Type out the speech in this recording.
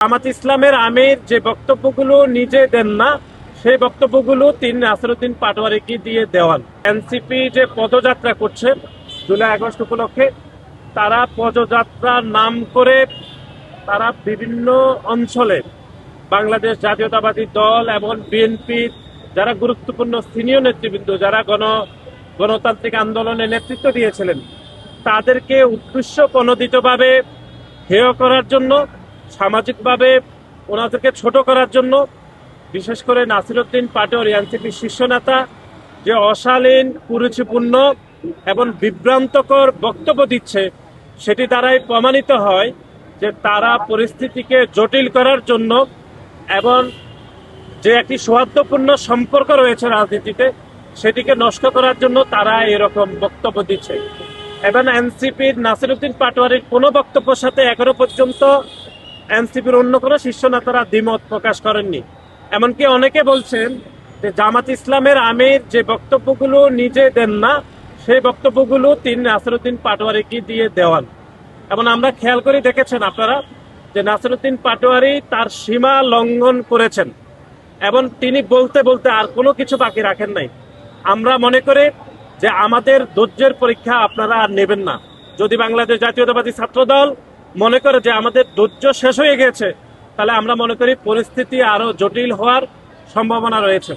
জামাত ইসলামের আমির যে বক্তব্যগুলো নিজে দেন না, সেই বক্তব্যগুলো তিনি নাসিরউদ্দিন পাটোয়ারিকে দিয়ে দেওয়ান। এনসিপি যে পদযাত্রা করছে জুলাই আগস্ট উপলক্ষে, তারা পদযাত্রার নাম করে তারা বিভিন্ন অঞ্চলে বাংলাদেশ জাতীয়তাবাদী দল এবং বিএনপির যারা গুরুত্বপূর্ণ সিনিয়র নেতৃবৃন্দ, যারা গণতান্ত্রিক আন্দোলনে নেতৃত্ব দিয়েছিলেন, তাদেরকে উদ্দেশ্য প্রণোদিতভাবে হেয় করার জন্য, সামাজিকভাবে ওনাদেরকে ছোট করার জন্য, বিশেষ করে নাসিরউদ্দিন পাটোয়ারি এনসিপির শীর্ষ নেতা যে অশালীন, কুরুচিপূর্ণ এবং বিভ্রান্তকর বক্তব্য দিচ্ছে, সেটি দ্বারাই প্রমাণিত হয় যে তারা পরিস্থিতিকে জটিল করার জন্য এবং যে একটি সৌহার্দ্যপূর্ণ সম্পর্ক রয়েছে রাজনীতিতে, সেটিকে নষ্ট করার জন্য তারা এরকম বক্তব্য দিচ্ছে। এবং এনসিপির নাসিরউদ্দিন পাটোয়ারির কোনো বক্তব্যের সাথে এখনো পর্যন্ত এনসিপির অন্য কোনো শীর্ষ নেতারা দ্বিমত প্রকাশ করেননি। এমনকি অনেকে বলছেন যে জামাত ইসলামের আমির যে বক্তব্যগুলো নিজে দেন না, সেই বক্তব্যগুলো তিনি নাসিরউদ্দিন পাটোয়ারিকে দিয়ে দেওয়ান। এবং আমরা খেয়াল করে দেখেছেন আপনারা যে নাসিরউদ্দিন পাটোয়ারি তার সীমা লঙ্ঘন করেছেন এবং তিনি বলতে বলতে আর কোনো কিছু বাকি রাখেন নাই। আমরা মনে করি যে আমাদের ধৈর্যের পরীক্ষা আপনারা আর নেবেন না। যদি বাংলাদেশ জাতীয়তাবাদী ছাত্র দল মনে করে যে আমাদের ধৈর্য শেষ হয়ে গেছে, তাহলে আমরা মনে করি পরিস্থিতি আরো জটিল হওয়ার সম্ভাবনা রয়েছে।